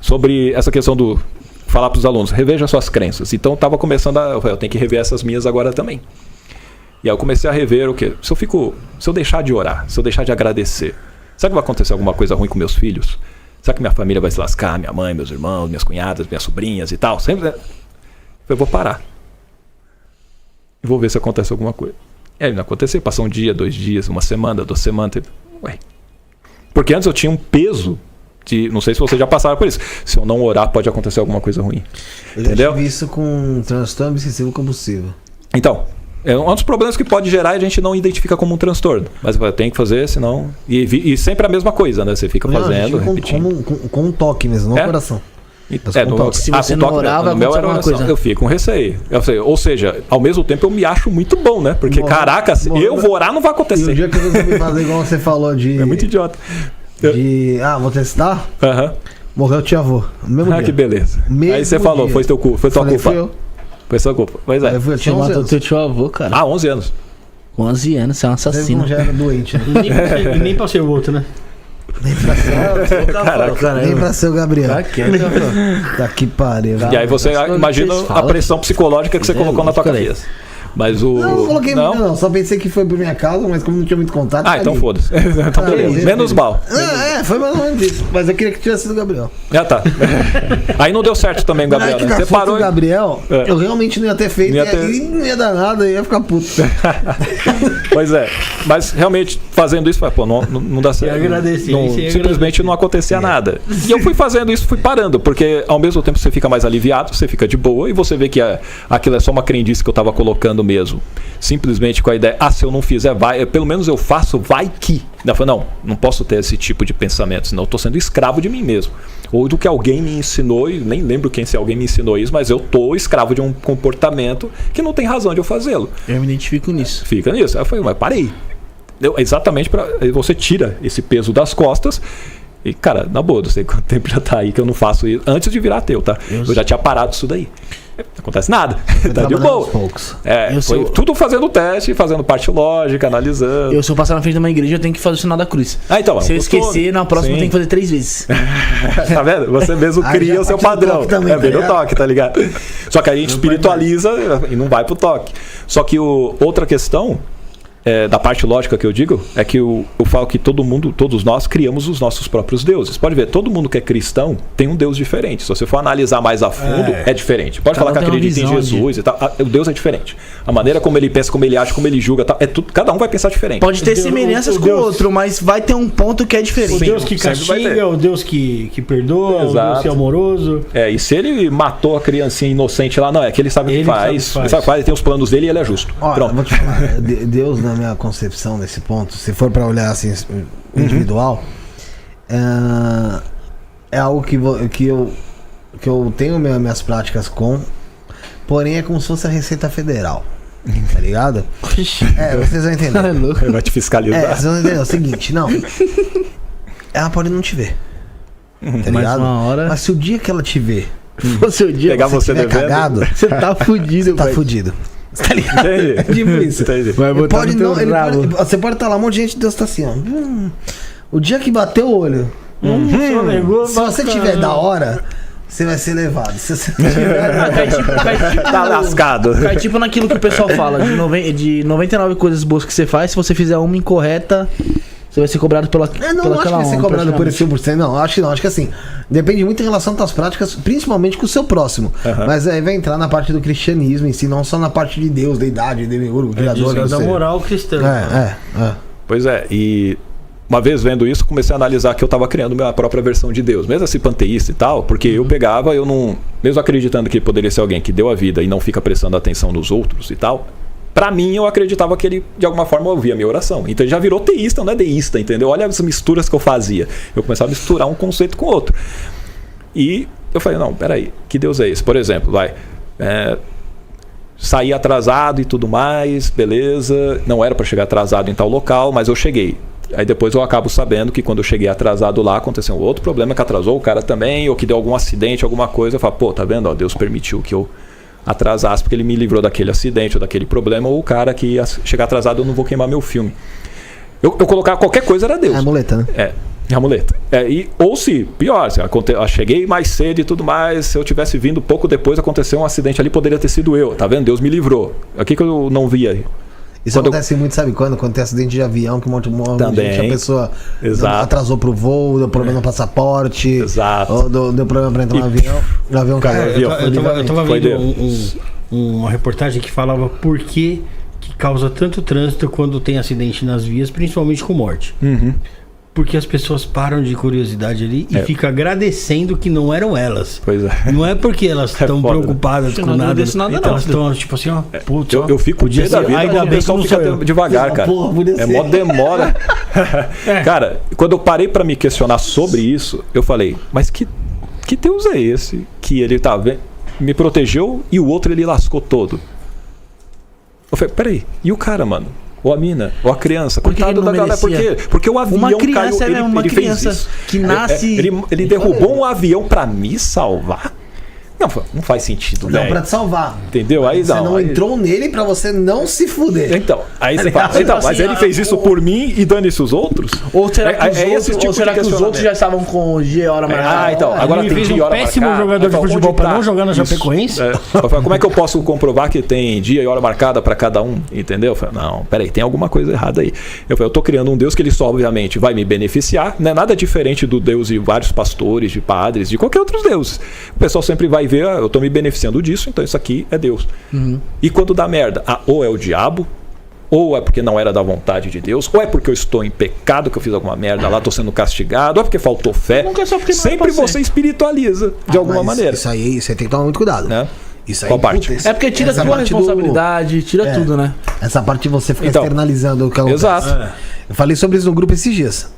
sobre essa questão do falar para os alunos, reveja suas crenças. Então eu estava começando eu tenho que rever essas minhas agora também. E aí eu comecei a rever o quê? Se eu deixar de orar, se eu deixar de agradecer, será que vai acontecer alguma coisa ruim com meus filhos? Será que minha família vai se lascar? Minha mãe, meus irmãos, minhas cunhadas, minhas sobrinhas e tal? Sempre. Eu vou parar. E vou ver se acontece alguma coisa. E aí não aconteceu. Passou um dia, 2 dias, 1 semana, 2 semanas. Ué. Porque antes eu tinha um peso de... Não sei se vocês já passaram por isso. Se eu não orar, pode acontecer alguma coisa ruim. Entendeu? Eu tive isso com transtorno obsessivo compulsivo. Então... É um dos problemas que pode gerar e a gente não identifica como um transtorno. Mas tem que fazer, senão... E sempre a mesma coisa, né? Você fica fazendo, repetindo. Com um toque mesmo, não coração. Se você não orar, vai acontecer alguma coisa. Eu fico com receio. Ou seja, ao mesmo tempo eu me acho muito bom, né? Porque, caraca, eu vou orar, não vai acontecer. E o dia que eu resolvi fazer igual você falou de... É muito idiota. Vou testar? Aham. Morreu o tio avô. Que beleza. Aí você falou, foi tua culpa. Foi sua culpa. Pois é. Você matou teu tio avô, cara. 11 anos. 11 anos, você é um assassino. Não já era doente, né? E nem pra ser o outro, né? Nem pra ser, nem pra ser o Gabriel. Tá que pariu. E aí você imagina a pressão psicológica que você colocou na tua cabeça. Mas não coloquei muito, não. Só pensei que foi por minha causa, mas como não tinha muito contato. Então foda-se. Então beleza. Menos mal. Foi mais ou menos isso. Mas eu queria que tivesse sido o Gabriel. Tá. Aí não deu certo também, Gabriel. Né? Você parou. O Gabriel, eu realmente não ia ter feito. E não ia dar nada, ia ficar puto. Pois é. Mas realmente, fazendo isso, não dá certo. Simplesmente não acontecia nada. E eu fui fazendo isso, fui parando. Porque ao mesmo tempo você fica mais aliviado, você fica de boa. E você vê que aquilo é só uma crendice que eu tava colocando mesmo, simplesmente com a ideia, se eu não fizer, pelo menos eu faço, vai que. Eu falei, não posso ter esse tipo de pensamento, senão eu estou sendo escravo de mim mesmo, ou do que alguém me ensinou, e nem lembro se alguém me ensinou isso, mas eu estou escravo de um comportamento que não tem razão de eu fazê-lo. Eu me identifico nisso. Fica nisso. Aí eu falei, mas parei. Exatamente, você tira esse peso das costas. E, cara, na boa, não sei quanto tempo já tá aí que eu não faço isso. Antes de virar ateu, tá? Eu já tinha parado isso daí. Não acontece nada. Tá de boa. Foi tudo fazendo teste, fazendo parte lógica, analisando. Se eu passar na frente de uma igreja, eu tenho que fazer o sinal da cruz. Então, se eu esquecer, na próxima eu tenho que fazer 3 vezes. Tá vendo? Você mesmo cria o seu padrão. Bem no toque, tá ligado? Só que a gente espiritualiza e não vai pro toque. Só que outra questão... da parte lógica que eu digo, é que eu falo que todos nós criamos os nossos próprios deuses. Pode ver, todo mundo que é cristão tem um Deus diferente. Se você for analisar mais a fundo, é diferente. Pode falar que acredita em Jesus e tal. O Deus é diferente. A maneira como ele pensa, como ele age, como ele julga, tal, cada um vai pensar diferente. Pode ter semelhanças com o outro, mas vai ter um ponto que é diferente. O Deus que castiga, o Deus que perdoa, o Deus que é amoroso. E se ele matou a criancinha inocente lá, não, é que ele sabe o que faz. Ele sabe o que faz, ele tem os planos dele e ele é justo. Pronto. Vou te falar, Deus, na minha concepção nesse ponto, se for para olhar assim individual, é algo que eu tenho minhas práticas com, porém é como se fosse a Receita Federal, tá ligado? Vocês vão entender. Ele vai te fiscalizar. Vocês vão entender, é o seguinte, não, ela pode não te ver, tá ligado? Mas se o dia que ela te ver, se o dia pegar você tiver cagado, você tá fudido, tá fudido. Tá ligado? Tipo isso. Você pode estar lá, um monte de gente, Deus tá assim, ó. O dia que bater o olho, se você tiver da hora, você vai ser levado. Se você tiver tá lascado. Cai tipo naquilo que o pessoal fala, de 99 coisas boas que você faz, se você fizer uma incorreta, você vai ser cobrado pela não acho que vai ser cobrado por esse 1%, não. Acho que não. Acho que assim, depende muito em relação às tuas práticas, principalmente com o seu próximo. Mas aí vai entrar na parte do cristianismo em si, não só na parte de Deus, deidade, demiurgo, criador. Da moral cristã. Pois é, e uma vez vendo isso, comecei a analisar que eu estava criando minha própria versão de Deus, mesmo assim panteísta e tal, porque eu pegava, eu não, mesmo acreditando que poderia ser alguém que deu a vida e não fica prestando atenção nos outros e tal, pra mim eu acreditava que ele de alguma forma ouvia a minha oração. Então ele já virou teísta, não é deísta, entendeu? Olha as misturas que eu fazia. Eu começava a misturar um conceito com o outro. E eu falei, não, peraí, que Deus é esse? Por exemplo, saí atrasado e tudo mais, beleza, não era para chegar atrasado em tal local, mas eu cheguei. Aí depois eu acabo sabendo que quando eu cheguei atrasado lá, aconteceu um outro problema que atrasou o cara também, ou que deu algum acidente, alguma coisa. Eu falo, pô, tá vendo? Ó, Deus permitiu que eu atrasasse porque ele me livrou daquele acidente ou daquele problema, ou o cara que ia chegar atrasado, eu não vou queimar meu filme. Eu colocar qualquer coisa era Deus. É a muleta, né? A muleta. Ou se, pior, se eu cheguei mais cedo e tudo mais, se eu tivesse vindo pouco depois, aconteceu um acidente ali, poderia ter sido eu, tá vendo? Deus me livrou. O que eu não vi aí? Isso acontece muito, sabe quando? Quando tem acidente de avião, que um monte de gente, a pessoa atrasou pro voo, deu problema no passaporte, ou deu problema pra entrar no avião, o avião caiu. Eu tava vendo uma reportagem que falava por que causa tanto trânsito quando tem acidente nas vias, principalmente com morte. Porque as pessoas param de curiosidade ali e ficam agradecendo que não eram elas. Pois é. Não é porque elas estão preocupadas com nada. Então elas estão tipo assim, ó. Putz, eu fico podia da vida, ainda bem que não fica devagar, cara. Mó demora. Cara, quando eu parei pra me questionar sobre isso, eu falei, mas que Deus é esse que ele tá vendo? Me protegeu e o outro ele lascou todo. Eu falei, peraí, e o cara, mano? Ou a mina, ou a criança, coitado da galera. Por quê? Porque o avião caiu. Ele fez isso. Que nasce. Ele derrubou um avião pra me salvar? Não faz sentido, não, pra te salvar. Entendeu? Aí você não entrou nele pra você não se fuder. Então, aí você fala, mas ele fez isso por mim e dane-se os outros? Ou será que os outros já estavam com dia e hora marcada? Então, agora tem dia e hora marcada. Péssimo jogador de futebol pra não jogar na Chapecoense? Como é que eu posso comprovar que tem dia e hora marcada pra cada um? Entendeu? Eu falei, não, peraí, tem alguma coisa errada aí. Eu falei, eu tô criando um Deus que ele só, obviamente, vai me beneficiar, não é nada diferente do Deus de vários pastores, de padres, de qualquer outro Deus. O pessoal sempre vai ver, eu tô me beneficiando disso, então isso aqui é Deus. E quando dá merda, ou é o diabo, ou é porque não era da vontade de Deus, ou é porque eu estou em pecado, que eu fiz alguma merda lá, tô sendo castigado, ou é porque faltou fé. Sempre você espiritualiza de alguma maneira. Isso aí você tem que tomar muito cuidado. Né? Isso aí, qual parte? É porque tira a tua responsabilidade, tira tudo, né? Essa parte de você ficar externalizando o que acontece. Exato. Eu falei sobre isso no grupo esses dias.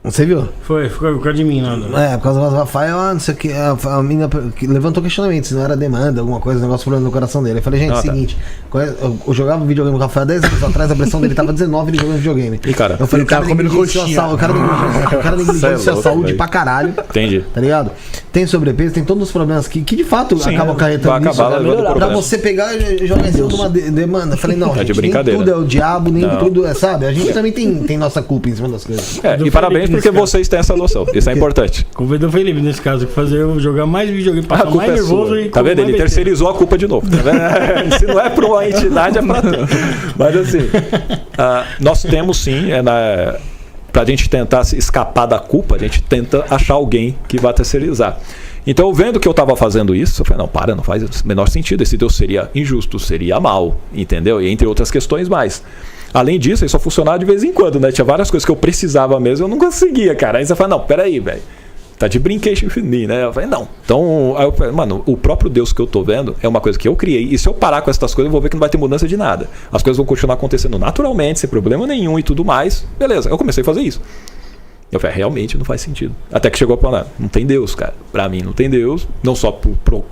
Você viu? Foi por causa de mim, nada. Por causa do Rafael, não sei o que. A menina levantou questionamento, se não era demanda, alguma coisa, negócio problema no coração dele. Eu falei, gente, seguinte, eu jogava videogame com o Rafael 10 anos atrás, a pressão dele tava 19, ele jogando videogame. E cara, eu falei, o cara negligenciou a saúde pra caralho. Entendi. Tá ligado? Tem sobrepeso, tem todos os problemas que de fato acabam acarretando nisso. Pra você pegar e jogar em cima de uma demanda. Eu falei, não, gente, nem tudo é o diabo, nem tudo é, sabe? A gente também tem nossa culpa em cima das coisas. E parabéns porque vocês têm essa noção. Isso é importante. Convidou o Felipe nesse caso, que fazer eu jogar mais videogame, passar mais nervoso e... Tá vendo? Ele terceirizou a culpa de novo. Tá vendo? Se não é pra uma entidade, é pra ter. Mas assim, nós temos sim, pra gente tentar escapar da culpa, a gente tenta achar alguém que vá terceirizar. Então, vendo que eu estava fazendo isso, eu falei, não faz o menor sentido. Esse Deus seria injusto, seria mal, entendeu? E entre outras questões mais. Além disso, ele só funcionava de vez em quando, né? Tinha várias coisas que eu precisava mesmo, eu não conseguia, cara. Aí você fala, não, peraí, velho. Tá de brincation em mim, né? Eu falei, não. Então, aí eu falei, mano, o próprio Deus que eu tô vendo é uma coisa que eu criei. E se eu parar com essas coisas, eu vou ver que não vai ter mudança de nada. As coisas vão continuar acontecendo naturalmente, sem problema nenhum e tudo mais. Beleza, eu comecei a fazer isso. Eu falei, realmente não faz sentido. Até que chegou a falar, não tem Deus, cara. Pra mim não tem Deus. Não só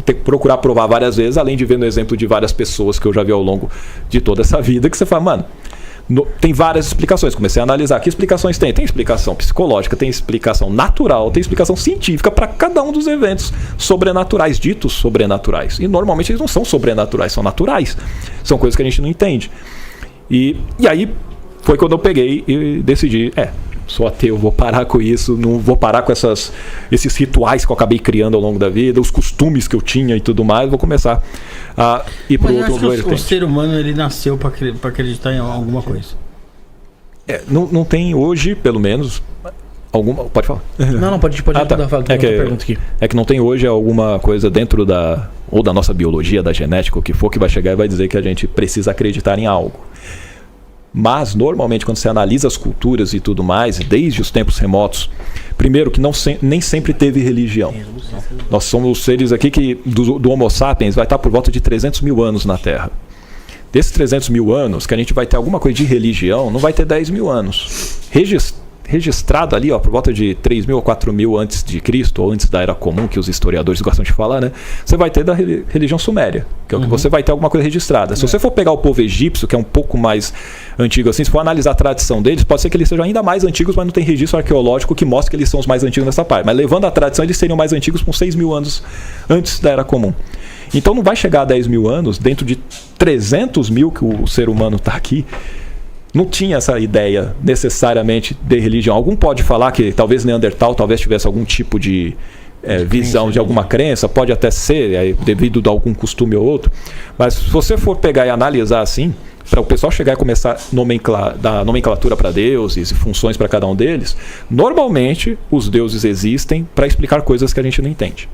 ter que procurar provar várias vezes, além de ver no exemplo de várias pessoas que eu já vi ao longo de toda essa vida, que você fala, mano, tem várias explicações. Comecei a analisar que explicações tem. Tem explicação psicológica, tem explicação natural, tem explicação científica para cada um dos eventos sobrenaturais, ditos sobrenaturais. E normalmente eles não são sobrenaturais, são naturais. São coisas que a gente não entende. E aí foi quando eu peguei e decidi, sou ateu, vou parar com isso, não vou parar com esses rituais que eu acabei criando ao longo da vida, os costumes que eu tinha e tudo mais, vou começar a ir para o outro vertente. O ser humano, ele nasceu para acreditar em alguma coisa. Não tem hoje, pelo menos, alguma... Pode falar? Não, pode falar pergunta aqui. É que não tem hoje alguma coisa dentro da nossa biologia, da genética, o que for, que vai chegar e vai dizer que a gente precisa acreditar em algo. Mas, normalmente, quando você analisa as culturas e tudo mais, desde os tempos remotos, primeiro que nem sempre teve religião. Nós somos seres aqui que, do Homo sapiens, vai estar por volta de 300 mil anos na Terra. Desses 300 mil anos, que a gente vai ter alguma coisa de religião, não vai ter 10 mil anos. Registrado ali, por volta de 3 mil ou 4 mil antes de Cristo, ou antes da Era Comum, que os historiadores gostam de falar, né? Você vai ter da religião suméria, que é o que você vai ter alguma coisa registrada. Se você for pegar o povo egípcio, que é um pouco mais antigo assim, se for analisar a tradição deles, pode ser que eles sejam ainda mais antigos, mas não tem registro arqueológico que mostre que eles são os mais antigos nessa parte. Mas levando a tradição, eles seriam mais antigos com 6 mil anos antes da Era Comum. Então não vai chegar a 10 mil anos, dentro de 300 mil que o ser humano está aqui, Não tinha essa ideia necessariamente de religião. Algum pode falar que talvez Neandertal talvez tivesse algum tipo de visão de alguma crença, pode até ser, devido a algum costume ou outro. Mas se você for pegar e analisar assim, para o pessoal chegar e começar a dar nomenclatura para deuses e funções para cada um deles, normalmente os deuses existem para explicar coisas que a gente não entende.